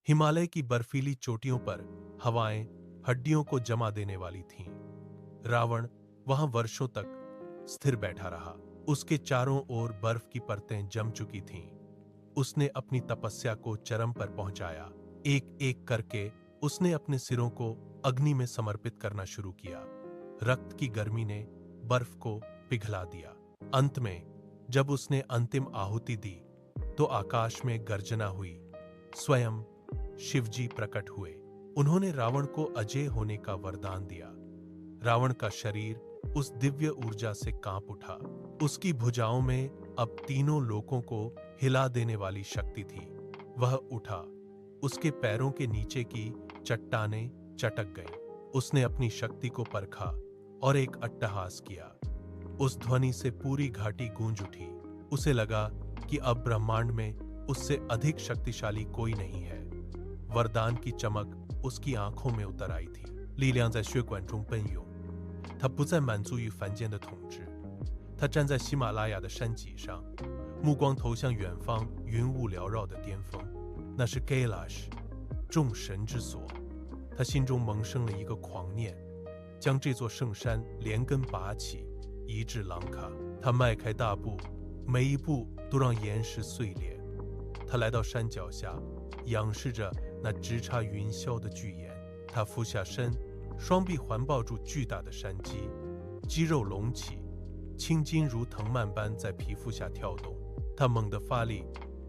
हिमालय की बर्फीली चोटियों पर हवाएं हड्डियों को जमा देने वाली थीं। रावण वहां वर्षों तक स्थिर बैठा रहा। उसके चारों ओर बर्फ की परतें जम चुकी थीं। उसने अपनी तपस्या को चरम पर पहुंचाया। एक एक करके उसने अपने सिरों को अग्नि में समर्पित करना शुरू किया। रक्त की गर्मी ने बर्फ को पिघला दिया। अंत में जब उसने अंतिम आहुति दी तो आकाश में गर्जना हुई। स्वयं शिवजी प्रकट हुए। उन्होंने रावण को अजय होने का वरदान दिया। रावण का शरीर उस दिव्य ऊर्जा से कांप उठा। उसकी भुजाओं में अब तीनों लोकों को हिला देने वाली शक्ति थी। वह उठा। उसके पैरों के नीचे की चट्टानें चटक गईं। उसने अपनी शक्ति को परखा और एक अट्टहास किया। उस ध्वनि से पूरी घाटी गूंज उठी। उसे लगा कि अब ब्रह्मांड में उससे अधिक शक्तिशाली कोई नहीं है। वरदान की चमक उसकी आंखों में उतर आई थी। 力量在血管中奔涌，他不再满足于凡间的统治。他站在喜马拉雅的山脊上，目光投向远方云雾缭绕的巅峰，那是 Kailash， 众神之所。他心中萌生了一个狂念，将这座圣山连根拔起，移至朗卡。他迈开大步，每一步都让岩石碎裂。他来到山脚下，仰视着那直插云霄的巨岩。他俯下身，双臂环抱住巨大的山脊，肌肉隆起，青筋如藤蔓般在皮肤下跳动。他猛地发力，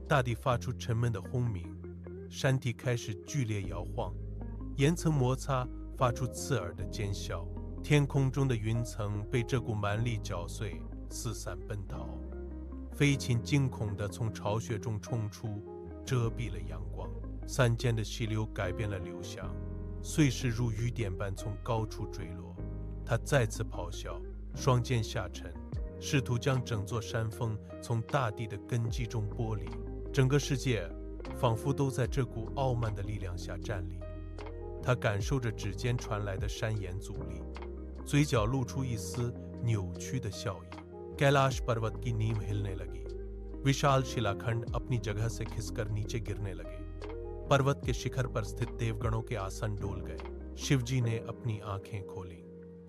大地发出沉闷的轰鸣，山体开始剧烈摇晃，岩层摩擦发出刺耳的尖啸。天空中的云层被这股蛮力搅碎，四散奔逃。飞禽惊恐地从巢穴中冲出，遮蔽了阳光。山间的溪流改变了流向，碎石如雨点般从高处坠落。他再次咆哮，双肩下沉，试图将整座山峰从大地的根基中剥离。整个世界仿佛都在这股傲慢的力量下站立。他感受着指尖传来的山岩阻力，嘴角露出一丝扭曲的笑意。कैलाश पर्वत की नींव हिलने लगी। विशाल शिलाखंड अपनी जगह से खिसकर नीचे गिरने लगे। पर्वत के शिखर पर स्थित देवगणों के आसन डोल गए। शिवजी ने अपनी आंखें खोली।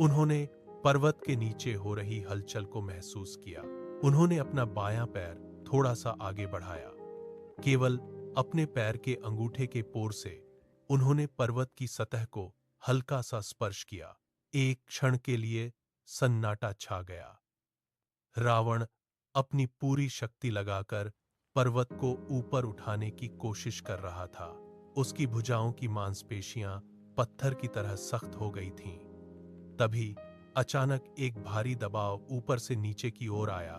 उन्होंने पर्वत के नीचे हो रही हलचल को महसूस किया। उन्होंने अपना बायां पैर थोड़ा सा आगे बढ़ाया। केवल अपने पैर के अंगूठे के पोर से उन्होंने पर्वत की सतह को हल्का सा स्पर्श किया। एक क्षण के लिए सन्नाटा छा गया। रावण अपनी पूरी शक्ति लगाकर पर्वत को ऊपर उठाने की कोशिश कर रहा था। उसकी भुजाओं की मांसपेशियां पत्थर की तरह सख्त हो गई थीं। तभी अचानक एक भारी दबाव ऊपर से नीचे की ओर आया।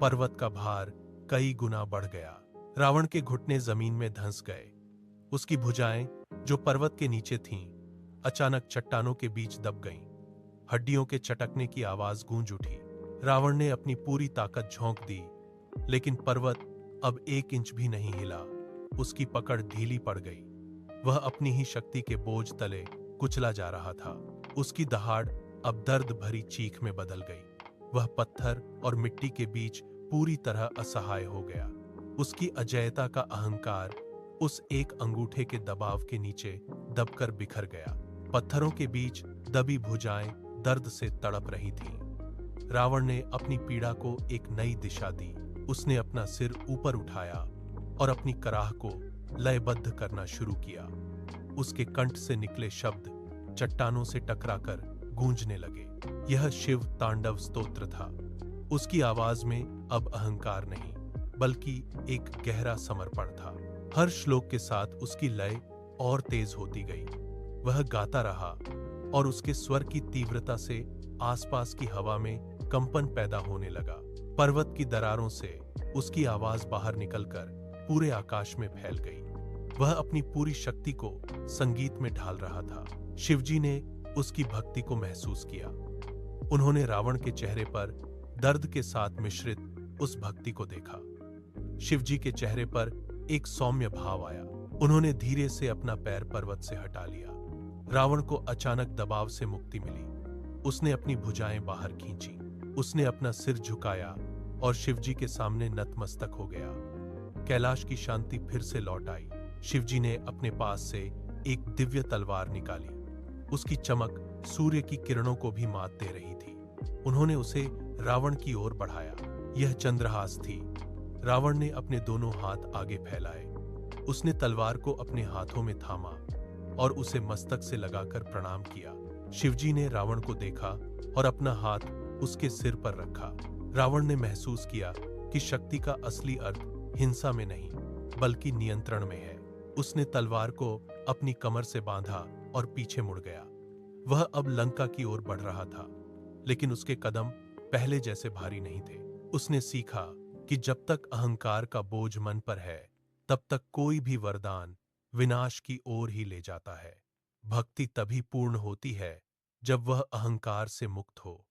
पर्वत का भार कई गुना बढ़ गया। रावण के घुटने जमीन में धंस गए। उसकी भुजाएं जो पर्वत के नीचे थीं, अचानक चट्टानों के बीच दब गईं। हड्डियों के चटकने की आवाज गूंज उठी। रावण ने अपनी पूरी ताकत झोंक दी, लेकिन पर्वत अब 1 इंच भी नहीं हिला। उसकी पकड़ ढीली पड़ गई। वह अपनी ही शक्ति के बोझ तले कुचला जा रहा था। उसकी दहाड़ अब दर्द भरी चीख में बदल गई। वह पत्थर और मिट्टी के बीच पूरी तरह असहाय हो गया। उसकी अजेयता का अहंकार उस एक अंगूठे के दबाव के नीचे दबकर बिखर गया। पत्थरों के बीच दबी भुजाएं दर्द से तड़प रही थीं। रावण ने अपनी पीड़ा को एक नई दिशा दी। उसने अपना सिर ऊपर उठाया और अपनी कराह को लयबद्ध करना शुरू किया। उसके कंठ से निकले शब्द चट्टानों से टकराकर गूंजने लगे। यह शिव तांडव स्तोत्र था। उसकी आवाज में अब अहंकार नहीं, बल्कि एक गहरा समर्पण था। हर श्लोक के साथ उसकी लय और तेज होती गई। वह गाता रहा और उसके स्वर की तीव्रता से आसपास की हवा में कंपन पैदा होने लगा। पर्वत की दरारों से उसकी आवाज बाहर निकलकर पूरे आकाश में फैल गई। वह अपनी पूरी शक्ति को संगीत में ढाल रहा था। शिवजी ने उसकी भक्ति को महसूस किया। उन्होंने रावण के चेहरे पर दर्द के साथ मिश्रित उस भक्ति को देखा। शिवजी के चेहरे पर एक सौम्य भाव आया। उन्होंने धीरे से अपना पैर पर्वत से हटा लिया। रावण को अचानक दबाव से मुक्ति मिली। उसने अपनी भुजाएं बाहर खींची। उसने अपना सिर झुकाया और शिवजी के सामने नतमस्तक हो गया। कैलाश की शांति फिर से लौट आई। शिवजी ने अपने पास से एक दिव्य तलवार निकाली। उसकी चमक सूर्य की किरणों को भी मात दे रही थी। उन्होंने उसे रावण की ओर बढ़ाया। यह चंद्रहास थी। रावण ने अपने दोनों हाथ आगे फैलाए। उसने तलवार को अपने हाथों में थामा और उसे मस्तक से लगाकर प्रणाम किया। शिवजी ने रावण को देखा और अपना हाथ उसके सिर पर रखा। रावण ने महसूस किया कि शक्ति का असली अर्थ हिंसा में नहीं, बल्कि नियंत्रण में है। उसने तलवार को अपनी कमर से बांधा और पीछे मुड़ गया। वह अब लंका की ओर बढ़ रहा था, लेकिन उसके कदम पहले जैसे भारी नहीं थे। उसने सीखा कि जब तक अहंकार का बोझ मन पर है, तब तक कोई भी वरदान विनाश की ओर ही ले जाता है। भक्ति तभी पूर्ण होती है जब वह अहंकार से मुक्त हो।